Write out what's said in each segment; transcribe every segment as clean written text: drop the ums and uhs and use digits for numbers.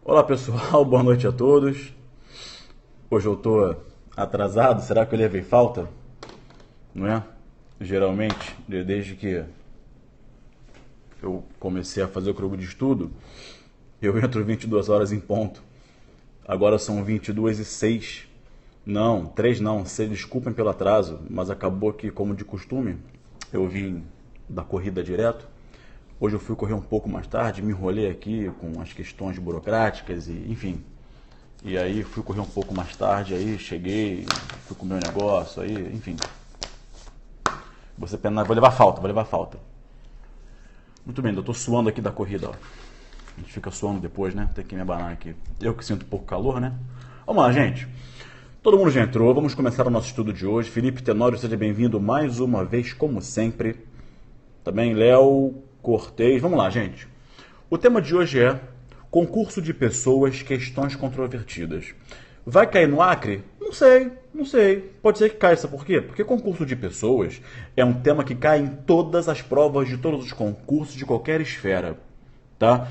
Olá pessoal, boa noite a todos. Hoje eu tô atrasado, será que eu levei falta? Não é? Geralmente, desde que eu comecei a fazer o grupo de estudo, eu entro 22 horas em ponto. Agora são 22h06. Não, 3 não, se desculpem pelo atraso, mas acabou que, como de costume, eu vim da corrida direto. Hoje eu fui correr um pouco mais tarde, me enrolei aqui com as questões burocráticas e enfim. E aí fui correr um pouco mais tarde, aí cheguei, fui comer um negócio, aí, enfim. Você pena, vou levar falta. Muito bem, eu tô suando aqui da corrida, ó. A gente fica suando depois, né? Tem que me abanar aqui. Eu que sinto um pouco calor, né? Vamos lá, gente. Todo mundo já entrou, vamos começar o nosso estudo de hoje. Felipe Tenório, seja bem-vindo mais uma vez, como sempre. Também Léo Cortez. Vamos lá, gente. O tema de hoje é concurso de pessoas, questões controvertidas. Vai cair no Acre? Não sei. Pode ser que caia, sabe por quê? Porque concurso de pessoas é um tema que cai em todas as provas de todos os concursos de qualquer esfera, tá?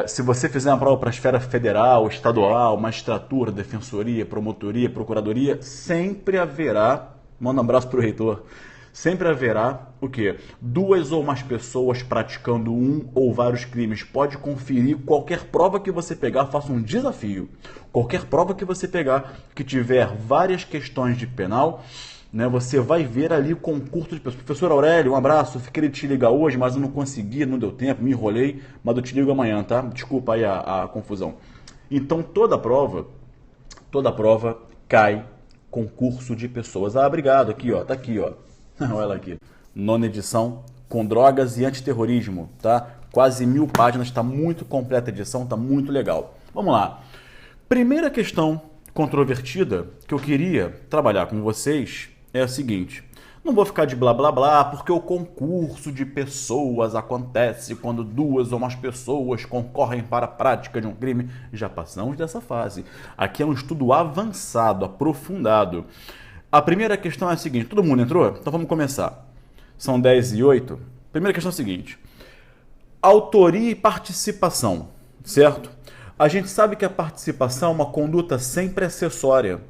Se você fizer uma prova para a esfera federal, estadual, magistratura, defensoria, promotoria, procuradoria, sempre haverá, manda um abraço para o reitor, sempre haverá o quê? Duas ou mais pessoas praticando um ou vários crimes. Pode conferir qualquer prova que você pegar, faça um desafio. Qualquer prova que você pegar que tiver várias questões de penal, né, você vai ver ali o concurso de pessoas. Professor Aurélio, um abraço. Fiquei de te ligar hoje, mas eu não consegui, não deu tempo, me enrolei, mas eu te ligo amanhã, tá? Desculpa aí a confusão. Então toda prova cai concurso de pessoas. Ah, obrigado, aqui ó, tá aqui ó. Olha ela aqui. Nona edição, com drogas e antiterrorismo, tá? Quase 1000 páginas, tá muito completa a edição, tá muito legal. Vamos lá. Primeira questão controvertida que eu queria trabalhar com vocês é a seguinte. Não vou ficar de blá blá blá, porque o concurso de pessoas acontece quando duas ou mais pessoas concorrem para a prática de um crime. Já passamos dessa fase. Aqui é um estudo avançado, aprofundado. A primeira questão é a seguinte, todo mundo entrou? Então vamos começar. São 10h08. Primeira questão é a seguinte, autoria e participação, certo? A gente sabe que a participação é uma conduta sempre acessória,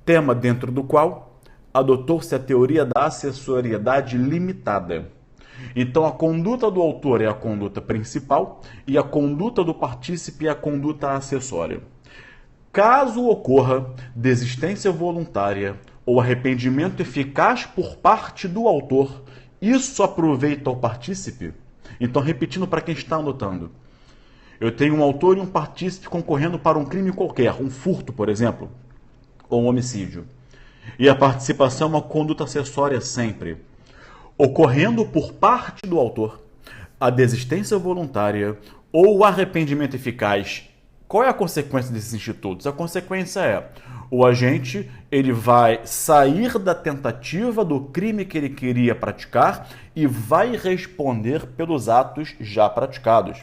tema dentro do qual adotou-se a teoria da acessoriedade limitada. Então a conduta do autor é a conduta principal e a conduta do partícipe é a conduta acessória. Caso ocorra desistência voluntária ou arrependimento eficaz por parte do autor, isso aproveita o partícipe? Então, repetindo para quem está anotando. Eu tenho um autor e um partícipe concorrendo para um crime qualquer, um furto, por exemplo, ou um homicídio. E a participação é uma conduta acessória sempre. Ocorrendo por parte do autor a desistência voluntária ou o arrependimento eficaz. Qual é a consequência desses institutos? A consequência é o agente ele vai sair da tentativa do crime que ele queria praticar e vai responder pelos atos já praticados.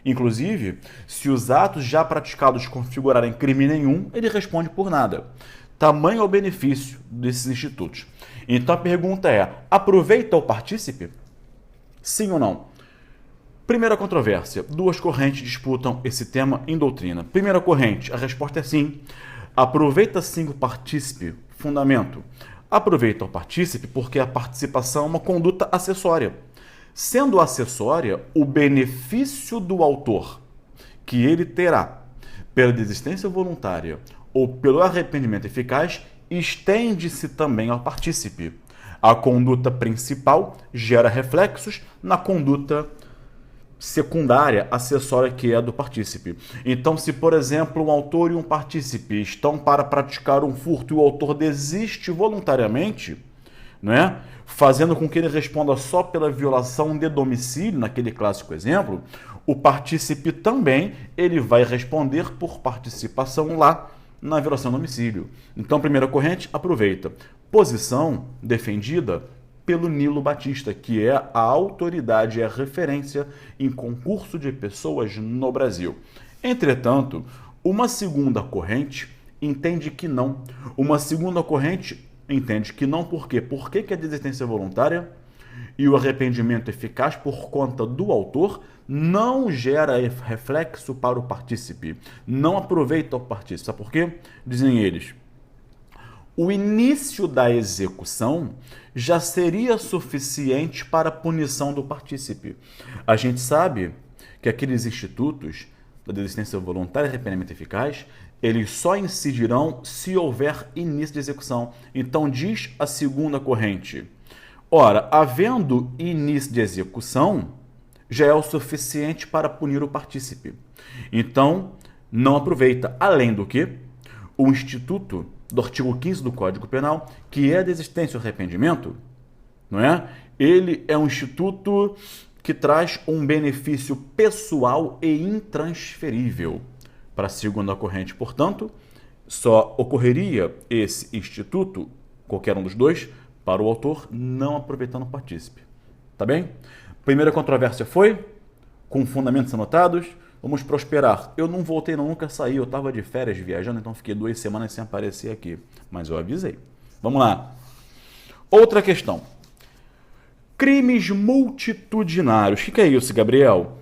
Inclusive, se os atos já praticados configurarem crime nenhum, ele responde por nada. Tamanho é o benefício desses institutos. Então a pergunta é, aproveita o partícipe? Sim ou não? Primeira controvérsia, duas correntes disputam esse tema em doutrina. Primeira corrente, a resposta é sim. Aproveita sim o partícipe, fundamento. Aproveita o partícipe porque a participação é uma conduta acessória. Sendo acessória, o benefício do autor que ele terá pela desistência voluntária ou pelo arrependimento eficaz estende-se também ao partícipe. A conduta principal gera reflexos na conduta secundária, acessória, que é a do partícipe. Então, se, por exemplo, um autor e um partícipe estão para praticar um furto e o autor desiste voluntariamente, né, fazendo com que ele responda só pela violação de domicílio, naquele clássico exemplo, o partícipe também ele vai responder por participação lá na violação do domicílio. Então, primeira corrente, aproveita. Posição defendida pelo Nilo Batista, que é a autoridade e a referência em concurso de pessoas no Brasil. Entretanto, uma segunda corrente entende que não. Uma segunda corrente entende que não, por quê? Por que a desistência voluntária e o arrependimento eficaz por conta do autor não gera reflexo para o partícipe, não aproveita o partícipe. Sabe por quê? Dizem eles, o início da execução já seria suficiente para a punição do partícipe. A gente sabe que aqueles institutos da desistência voluntária e arrependimento eficaz, eles só incidirão se houver início de execução. Então diz a segunda corrente, ora, havendo início de execução, já é o suficiente para punir o partícipe. Então, não aproveita. Além do que, o instituto do artigo 15 do Código Penal, que é a desistência ou arrependimento, não é? Ele é um instituto que traz um benefício pessoal e intransferível. Para a segunda corrente, portanto, só ocorreria esse instituto, qualquer um dos dois, para o autor não aproveitando o partícipe. Tá bem? Primeira controvérsia foi, com fundamentos anotados, vamos prosperar. Eu não voltei, não, nunca saí, eu estava de férias viajando, então fiquei 2 semanas sem aparecer aqui. Mas eu avisei. Vamos lá. Outra questão. Crimes multitudinários. O que é isso, Gabriel?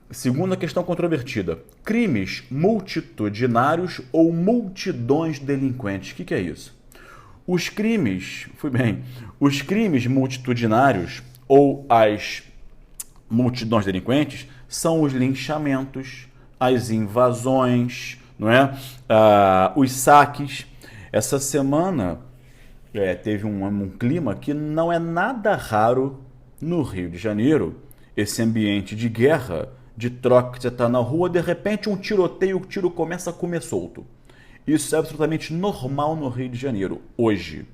Segunda questão controvertida. Crimes multitudinários ou multidões delinquentes. O que é isso? Os crimes multitudinários ou as multidões delinquentes são os linchamentos, as invasões, não é? Os saques. Essa semana teve um clima que não é nada raro no Rio de Janeiro, esse ambiente de guerra, de troca, que você está na rua, de repente um tiroteio, o tiro começa a comer solto. Isso é absolutamente normal no Rio de Janeiro, hoje,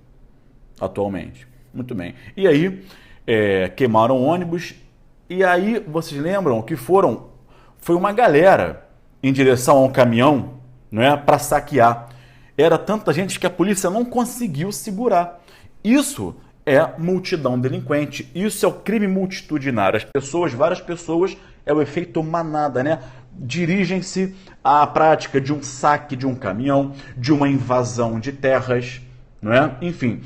atualmente. Muito bem. E aí, queimaram ônibus, e aí vocês lembram que foi uma galera em direção a um caminhão, não é, para saquear. Era tanta gente que a polícia não conseguiu segurar. Isso é multidão delinquente, isso é o crime multitudinário. As pessoas, várias pessoas, é o efeito manada, né? Dirigem-se à prática de um saque de um caminhão, de uma invasão de terras, não é? Enfim,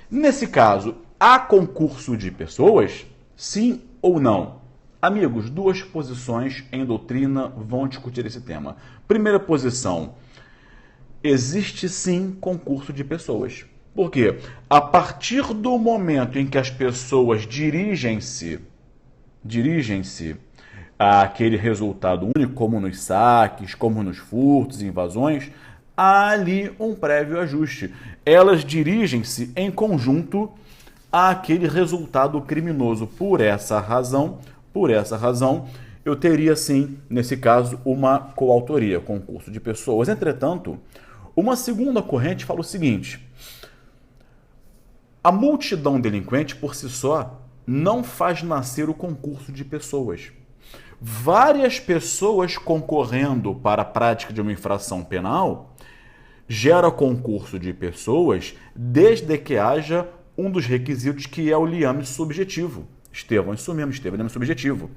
nesse caso, há concurso de pessoas? Sim ou não? Amigos, 2 posições em doutrina vão discutir esse tema. Primeira posição, existe sim concurso de pessoas. Por quê? A partir do momento em que as pessoas dirigem-se àquele resultado único, como nos saques, como nos furtos, invasões, há ali um prévio ajuste. Elas dirigem-se em conjunto àquele resultado criminoso. Por essa razão, eu teria sim, nesse caso, uma coautoria, concurso de pessoas. Entretanto, uma segunda corrente fala o seguinte: a multidão delinquente, por si só, não faz nascer o concurso de pessoas. Várias pessoas concorrendo para a prática de uma infração penal gera concurso de pessoas desde que haja um dos requisitos que é o liame subjetivo. Estevão, isso mesmo, liame subjetivo.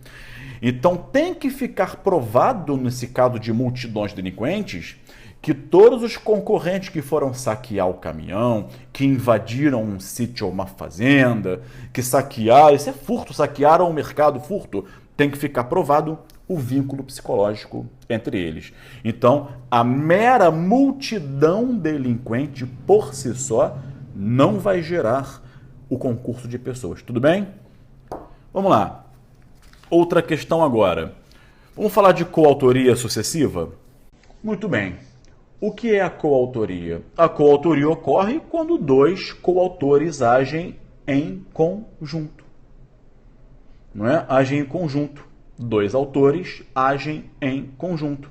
Então tem que ficar provado, nesse caso de multidões delinquentes, que todos os concorrentes que foram saquear o caminhão, que invadiram um sítio ou uma fazenda, que saquearam, isso é furto, saquearam o mercado, furto, tem que ficar provado o vínculo psicológico entre eles. Então, a mera multidão delinquente por si só não vai gerar o concurso de pessoas. Tudo bem? Vamos lá. Outra questão agora. Vamos falar de coautoria sucessiva? Muito bem. O que é a coautoria? A coautoria ocorre quando 2 coautores agem em conjunto. Não é? Agem em conjunto. 2 autores agem em conjunto.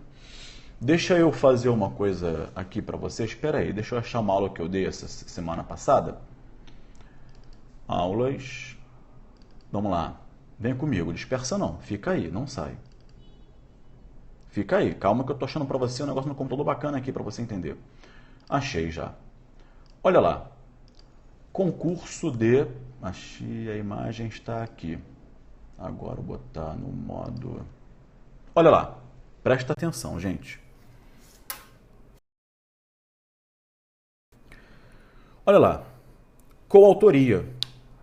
Deixa eu fazer uma coisa aqui para vocês. Espera aí, deixa eu achar uma aula que eu dei essa semana passada. Aulas. Vamos lá. Vem comigo, dispersa não. Fica aí, não sai. Fica aí, calma que eu tô achando para você um negócio no computador bacana aqui para você entender. Achei já. Olha lá. Concurso de... Achei, a imagem está aqui. Agora vou botar no modo... Olha lá. Presta atenção, gente. Olha lá. Coautoria.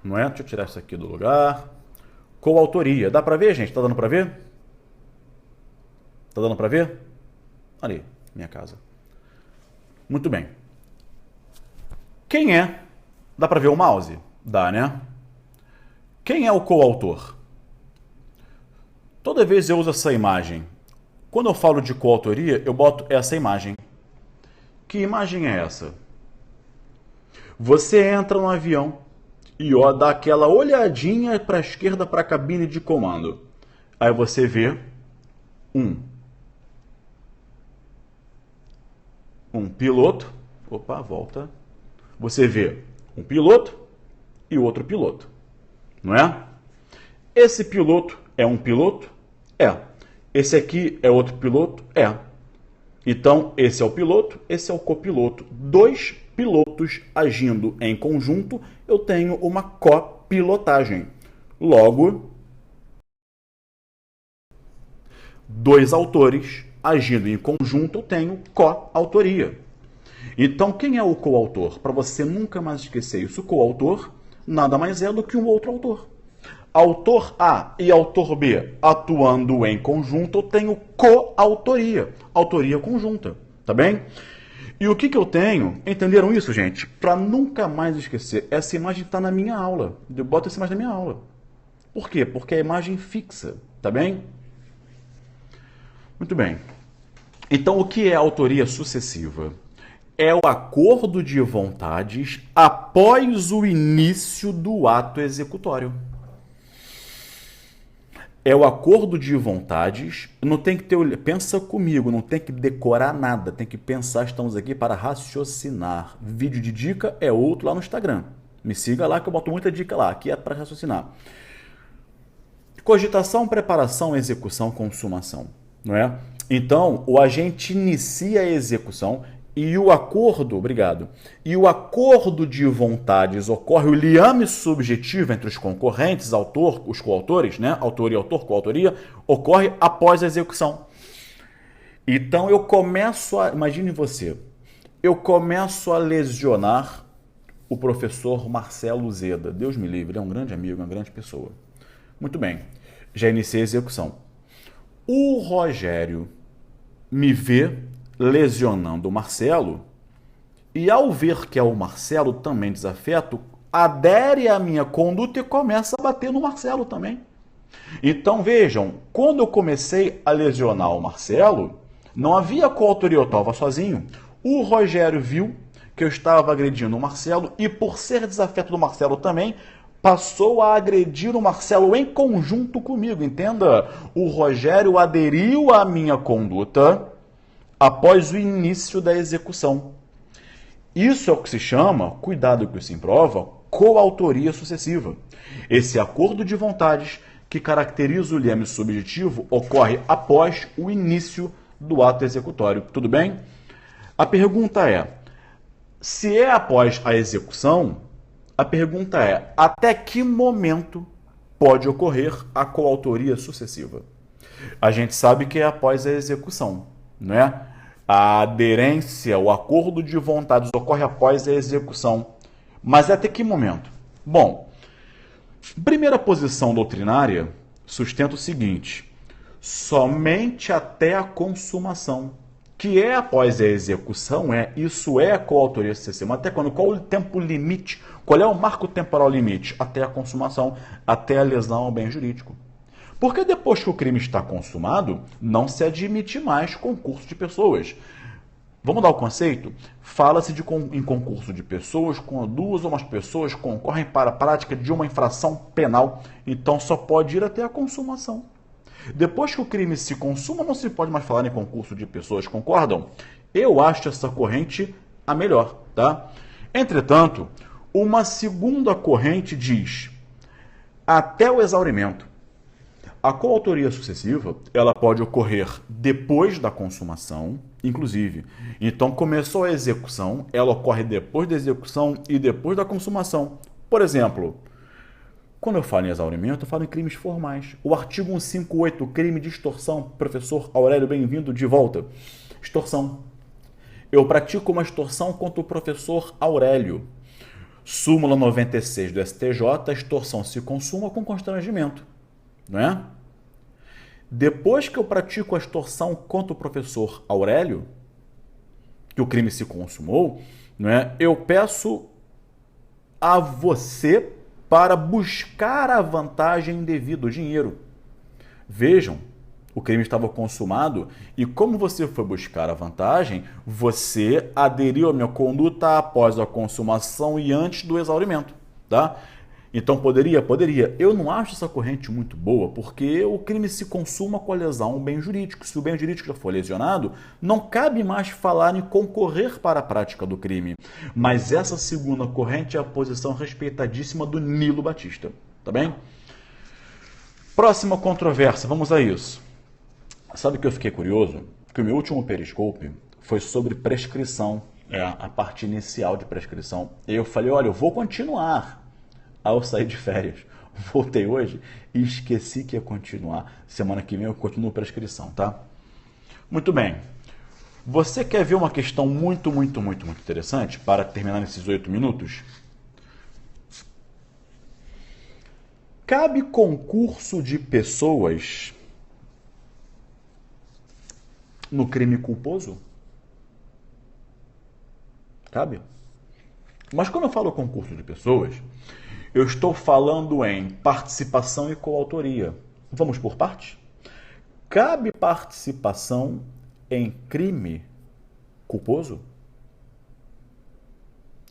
não é? Deixa eu tirar isso aqui do lugar. Coautoria. Dá para ver, gente? Tá dando para ver? Tá dando para ver? Ali, minha casa. Muito bem. Quem é? Dá para ver o mouse? Dá, né? Quem é o coautor? Toda vez eu uso essa imagem. Quando eu falo de coautoria, eu boto essa imagem. Que imagem é essa? Você entra no avião e dá aquela olhadinha para a esquerda para a cabine de comando. Aí você vê um piloto. Opa, volta. Você vê um piloto e outro piloto, não é? Esse piloto é um piloto? É. Esse aqui é outro piloto? É. Então, esse é o piloto, esse é o copiloto. Dois pilotos agindo em conjunto, eu tenho uma copilotagem. Logo, dois autores agindo em conjunto, eu tenho coautoria. Então, quem é o coautor? Para você nunca mais esquecer isso, o coautor nada mais é do que um outro autor. Autor A e autor B atuando em conjunto, eu tenho coautoria, autoria conjunta, tá bem? E o que eu tenho? Entenderam isso, gente? Para nunca mais esquecer, essa imagem está na minha aula. Eu boto essa imagem na minha aula. Por quê? Porque é a imagem fixa, tá bem? Muito bem. Então, o que é autoria sucessiva? É o acordo de vontades após o início do ato executório. É o acordo de vontades, não tem que ter, pensa comigo, não tem que decorar nada, tem que pensar, estamos aqui para raciocinar. Vídeo de dica é outro lá no Instagram. Me siga lá que eu boto muita dica lá, aqui é para raciocinar. Cogitação, preparação, execução, consumação, não é? Então, o agente inicia a execução e o acordo, obrigado, e o acordo de vontades ocorre, o liame subjetivo entre os concorrentes, autor, os coautores, né? Autor e autor, coautoria, ocorre após a execução. Então eu começo a, imagine você, eu começo a lesionar o professor Marcelo Zeda, Deus me livre, ele é um grande amigo, uma grande pessoa. Muito bem, já iniciei a execução. O Rogério me vê lesionando o Marcelo, e ao ver que é o Marcelo também desafeto, adere à minha conduta e começa a bater no Marcelo também. Então vejam, quando eu comecei a lesionar o Marcelo, não havia coautoria, eu estava sozinho. O Rogério viu que eu estava agredindo o Marcelo e, por ser desafeto do Marcelo também, passou a agredir o Marcelo em conjunto comigo. Entenda, o Rogério aderiu à minha conduta após o início da execução. Isso é o que se chama, cuidado que isso improva, coautoria sucessiva. Esse acordo de vontades que caracteriza o liame subjetivo ocorre após o início do ato executório. Tudo bem? A pergunta é, se é após a execução, a pergunta é, até que momento pode ocorrer a coautoria sucessiva? A gente sabe que é após a execução, não é? A aderência, o acordo de vontades ocorre após a execução. Mas até que momento? Bom, primeira posição doutrinária sustenta o seguinte: somente até a consumação, que é após a execução, isso é a coautoria sucessiva. Até quando? Qual o tempo limite? Qual é o marco temporal limite? Até a consumação, até a lesão ao bem jurídico. Porque depois que o crime está consumado, não se admite mais concurso de pessoas. Vamos dar o conceito? Fala-se em concurso de pessoas quando duas ou mais pessoas concorrem para a prática de uma infração penal. Então só pode ir até a consumação. Depois que o crime se consuma, não se pode mais falar em concurso de pessoas, concordam? Eu acho essa corrente a melhor, tá? Entretanto, uma segunda corrente diz até o exaurimento. A coautoria sucessiva, ela pode ocorrer depois da consumação, inclusive. Então, começou a execução, ela ocorre depois da execução e depois da consumação. Por exemplo, quando eu falo em exaurimento, eu falo em crimes formais. O artigo 158, crime de extorsão. Professor Aurélio, bem-vindo de volta. Extorsão. Eu pratico uma extorsão contra o professor Aurélio. Súmula 96 do STJ, a extorsão se consuma com constrangimento, não é? Depois que eu pratico a extorsão contra o professor Aurélio, que o crime se consumou, não é? Eu peço a você para buscar a vantagem devida, o dinheiro. Vejam, o crime estava consumado e como você foi buscar a vantagem, você aderiu à minha conduta após a consumação e antes do exaurimento, tá? Então poderia? Poderia. Eu não acho essa corrente muito boa, porque o crime se consuma com a lesão a um bem jurídico. Se o bem jurídico já for lesionado, não cabe mais falar em concorrer para a prática do crime. Mas essa segunda corrente é a posição respeitadíssima do Nilo Batista, tá bem? Próxima controvérsia, vamos a isso. Sabe que eu fiquei curioso? Que o meu último Periscope foi sobre prescrição, a parte inicial de prescrição. E eu falei, olha, eu vou continuar. Aí eu saí de férias, voltei hoje e esqueci que ia continuar. Semana que vem eu continuo prescrição, tá? Muito bem. Você quer ver uma questão muito interessante para terminar nesses 8 minutos? Cabe concurso de pessoas no crime culposo? Cabe? Mas quando eu falo concurso de pessoas, eu estou falando em participação e coautoria. Vamos por parte? Cabe participação em crime culposo?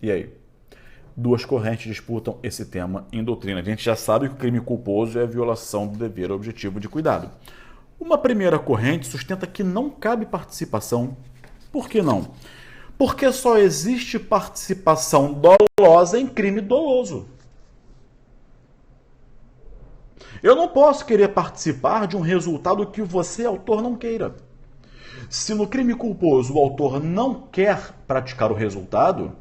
E aí? Duas correntes disputam esse tema em doutrina. A gente já sabe que o crime culposo é a violação do dever objetivo de cuidado. Uma primeira corrente sustenta que não cabe participação. Por que não? Porque só existe participação dolosa em crime doloso. Eu não posso querer participar de um resultado que você, autor, não queira. Se no crime culposo o autor não quer praticar o resultado,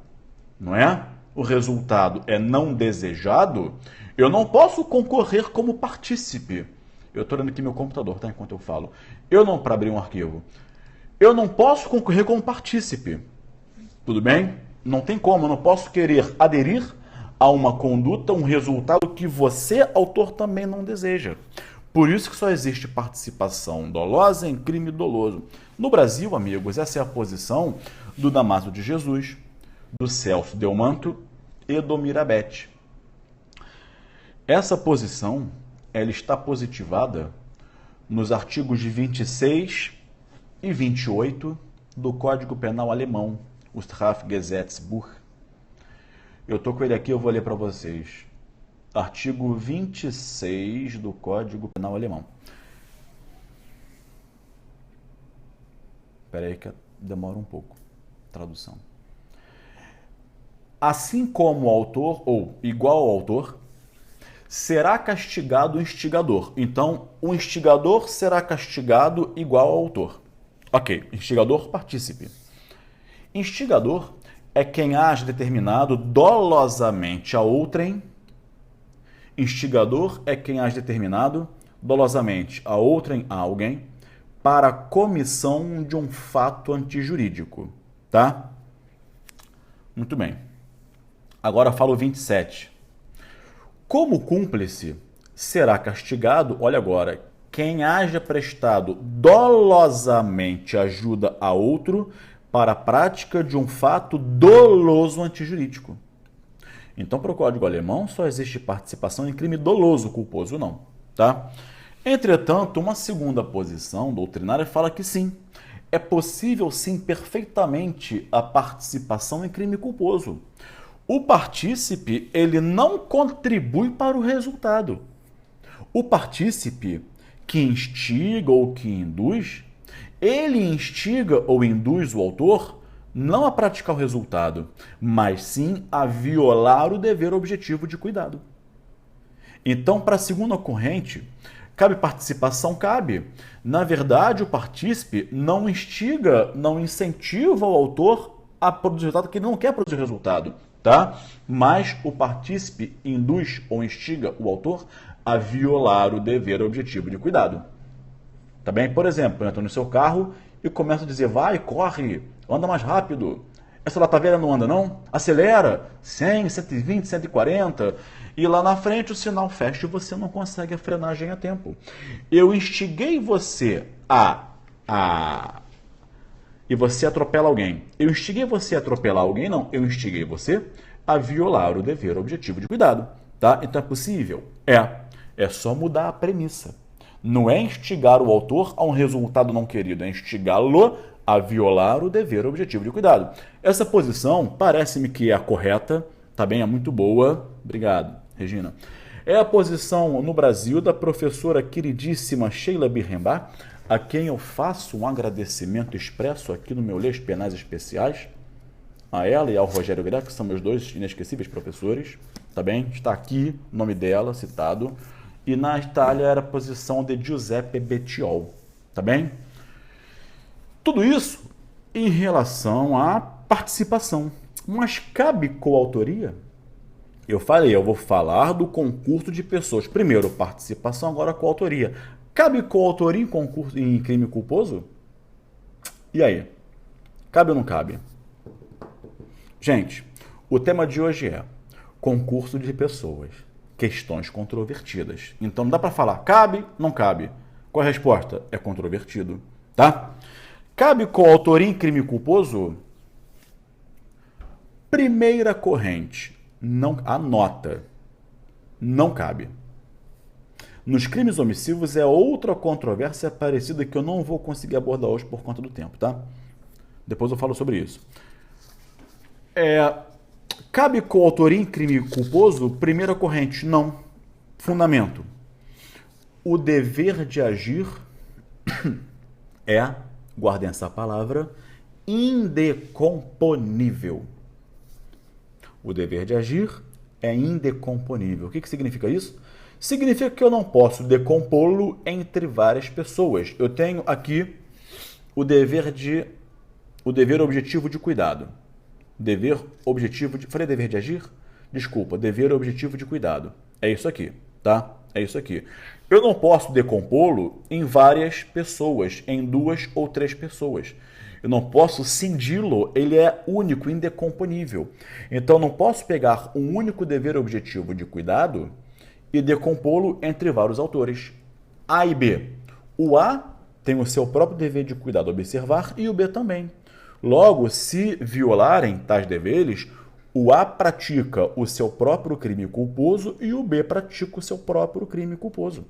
não é? O resultado é não desejado, eu não posso concorrer como partícipe. Eu estou olhando aqui meu computador, tá? Enquanto eu falo. Eu não, para abrir um arquivo. Eu não posso concorrer como partícipe. Tudo bem? Não tem como, eu não posso querer aderir a uma conduta, um resultado que você, autor, também não deseja. Por isso que só existe participação dolosa em crime doloso. No Brasil, amigos, essa é a posição do Damásio de Jesus, do Celso Delmanto e do Mirabete. Essa posição, ela está positivada nos artigos de 26 e 28 do Código Penal alemão, o Strafgesetzbuch. Eu estou com ele aqui, eu vou ler para vocês. Artigo 26 do Código Penal alemão. Espera aí que demora um pouco. Tradução. Assim como o autor, ou igual ao autor, será castigado o instigador. Então, o instigador será castigado igual ao autor. Ok, instigador, partícipe. Instigador é quem age determinado dolosamente a outrem. Instigador é quem age determinado dolosamente a outrem, a alguém, para a comissão de um fato antijurídico, tá? Muito bem. Agora falo 27. Como cúmplice, será castigado, olha agora, quem haja prestado dolosamente ajuda a outro para a prática de um fato doloso antijurídico. Então, para o Código Alemão, só existe participação em crime doloso, culposo não, tá? Entretanto, uma segunda posição doutrinária fala que sim, é possível sim perfeitamente a participação em crime culposo. O partícipe, ele não contribui para o resultado. O partícipe que instiga ou que induz, ele instiga ou induz o autor não a praticar o resultado, mas sim a violar o dever objetivo de cuidado. Então, para a segunda corrente, cabe participação? Cabe. Na verdade, o partícipe não instiga, não incentiva o autor a produzir resultado, que ele não quer produzir resultado, tá? Mas o partícipe induz ou instiga o autor a violar o dever objetivo de cuidado. Tá bem? Por exemplo, eu entro no seu carro e começo a dizer, vai, corre, anda mais rápido. Essa lata velha não anda não? Acelera 100, 120, 140 e lá na frente o sinal fecha e você não consegue a frenagem a tempo. Eu instiguei você e você atropela alguém. Eu instiguei você a atropelar alguém? Não. Eu instiguei você a violar o dever objetivo de cuidado. Tá? Então é possível? É só mudar a premissa. Não é instigar o autor a um resultado não querido, é instigá-lo a violar o dever objetivo de cuidado. Essa posição parece-me que é a correta, tá bem? É muito boa. Obrigado, Regina. É a posição no Brasil da professora queridíssima Sheila Birrembach, a quem eu faço um agradecimento expresso aqui no meu Leis Penais Especiais, a ela e ao Rogério Greco, que são meus dois inesquecíveis professores, tá bem? Está aqui o nome dela citado. E na Itália era a posição de Giuseppe Bettiol, tá bem? Tudo isso em relação à participação. Mas cabe coautoria? Eu falei, eu vou falar do concurso de pessoas. Primeiro participação, agora coautoria. Cabe coautoria em concurso em crime culposo? E aí? Cabe ou não cabe? Gente, o tema de hoje é concurso de pessoas, questões controvertidas. Então não dá para falar cabe, não cabe. Qual é a resposta? É controvertido, tá? Cabe coautoria em crime culposo? Primeira corrente, não anota. Não cabe. Nos crimes omissivos é outra controvérsia parecida que eu não vou conseguir abordar hoje por conta do tempo, tá? Depois eu falo sobre isso. Cabe coautoria em crime culposo? Primeira corrente, não. Fundamento. O dever de agir é, guardem essa palavra, indecomponível. O dever de agir é indecomponível. O que significa isso? Significa que eu não posso decompô-lo entre várias pessoas. Eu tenho aqui o dever objetivo de cuidado. Dever objetivo de... Falei dever de agir? Desculpa, dever objetivo de cuidado. É isso aqui, tá? É isso aqui. Eu não posso decompô-lo em várias pessoas, em 2 ou 3 pessoas. Eu não posso cindi-lo, ele é único, indecomponível. Então, eu não posso pegar um único dever objetivo de cuidado e decompô-lo entre vários autores. A e B. O A tem o seu próprio dever de cuidado a observar e o B também. Logo, se violarem tais deveres, o A pratica o seu próprio crime culposo e o B pratica o seu próprio crime culposo.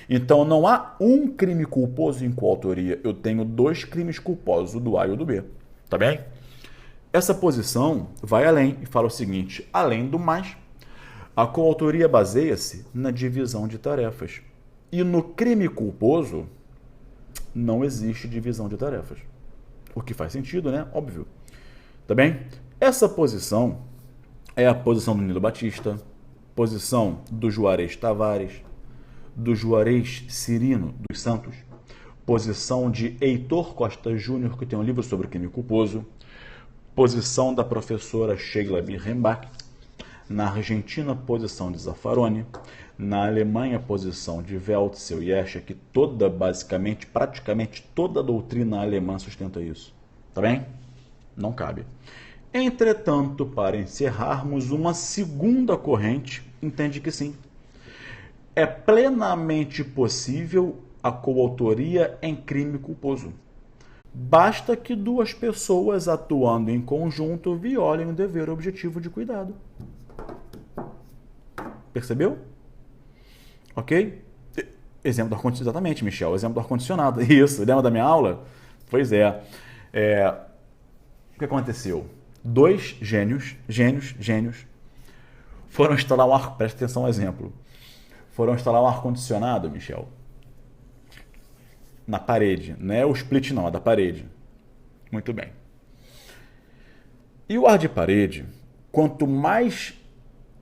Então, não há um crime culposo em coautoria. Eu tenho 2 crimes culposos, o do A e o do B. Tá bem? Essa posição vai além e fala o seguinte: além do mais, a coautoria baseia-se na divisão de tarefas. E no crime culposo, não existe divisão de tarefas. O que faz sentido, né? Óbvio. Tá bem? Essa posição é a posição do Nilo Batista, posição do Juarez Tavares, do Juarez Cirino dos Santos, posição de Heitor Costa Júnior, que tem um livro sobre crime culposo, posição da professora Sheila Birrembach, na Argentina, posição de Zaffaroni, na Alemanha, posição de Weltzel e Escher, que praticamente toda a doutrina alemã sustenta isso. Tá bem? Não cabe. Entretanto, para encerrarmos, uma segunda corrente entende que sim. É plenamente possível a coautoria em crime culposo. Basta que 2 pessoas atuando em conjunto violem o dever objetivo de cuidado. Percebeu? Ok? Exemplo do ar-condicionado. Exatamente, Michel. Exemplo do ar-condicionado. Isso. Lembra da minha aula? Pois é. O que aconteceu? 2 gênios, foram instalar um ar... Presta atenção no exemplo. Foram instalar um ar-condicionado, Michel, na parede. Não é o split, não. É da parede. Muito bem. E o ar de parede, quanto mais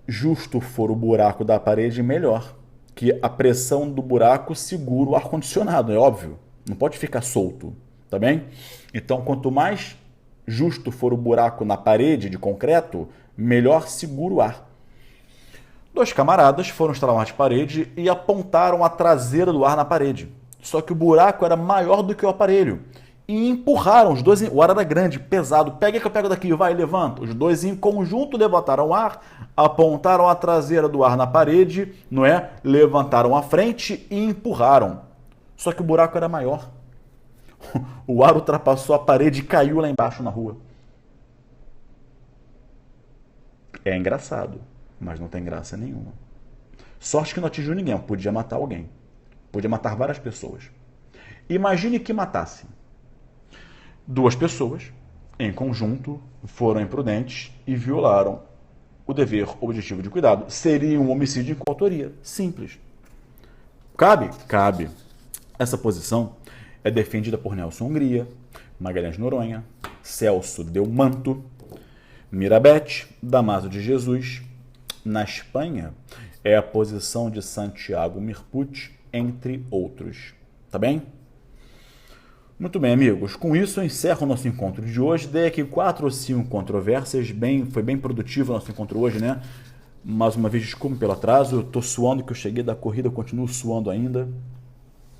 justo for o buraco da parede, melhor. Que a pressão do buraco segura o ar-condicionado, é óbvio. Não pode ficar solto, tá bem? Então, quanto mais justo for o buraco na parede de concreto, melhor segura o ar. 2 camaradas foram instalar um ar de parede e apontaram a traseira do ar na parede. Só que o buraco era maior do que o aparelho. e empurraram os dois. O ar era grande, pesado. Pega que eu pego daqui, vai, levanta. Os dois em conjunto levantaram o ar, apontaram a traseira do ar na parede, não é? Levantaram a frente e empurraram. Só que o buraco era maior. O ar ultrapassou a parede e caiu lá embaixo na rua. É engraçado, mas não tem graça nenhuma. Sorte que não atingiu ninguém, podia matar alguém. Podia matar várias pessoas. Imagine que matasse. Duas pessoas, em conjunto, foram imprudentes e violaram o dever objetivo de cuidado. Seria um homicídio em coautoria. Simples. Cabe? Cabe. Essa posição é defendida por Nelson Hungria, Magalhães Noronha, Celso Delmanto, Mirabete, Damaso de Jesus. Na Espanha, é a posição de Santiago Mirpuch, entre outros. Tá bem? Muito bem, amigos. Com isso, eu encerro o nosso encontro de hoje. Dei aqui 4 ou 5 controvérsias. Foi bem produtivo o nosso encontro hoje, né? Mais uma vez, desculpe pelo atraso. Eu tô suando, que eu cheguei da corrida, eu continuo suando ainda.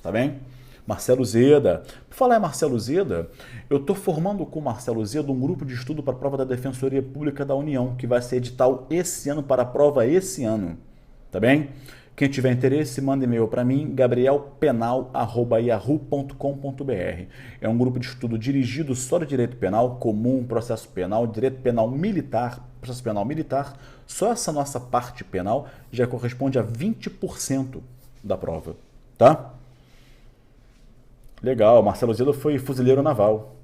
Tá bem? Marcelo Zeda. Por falar em Marcelo Zeda, eu estou formando com o Marcelo Zeda um grupo de estudo para a prova da Defensoria Pública da União, que vai ser edital esse ano para a prova esse ano. Tá bem? Quem tiver interesse, manda e-mail para mim, gabrielpenal@yahoo.com.br. É um grupo de estudo dirigido só do direito penal comum, processo penal, direito penal militar, processo penal militar. Só essa nossa parte penal já corresponde a 20% da prova, tá? Legal, Marcelo Zeda foi fuzileiro naval,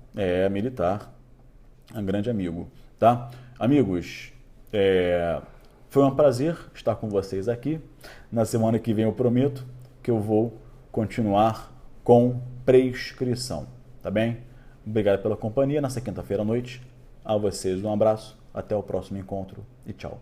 militar, um grande amigo, tá? Amigos, foi um prazer estar com vocês aqui. Na semana que vem eu prometo que eu vou continuar com prescrição, tá bem? Obrigado pela companhia nessa quinta-feira à noite. A vocês um abraço, até o próximo encontro e tchau.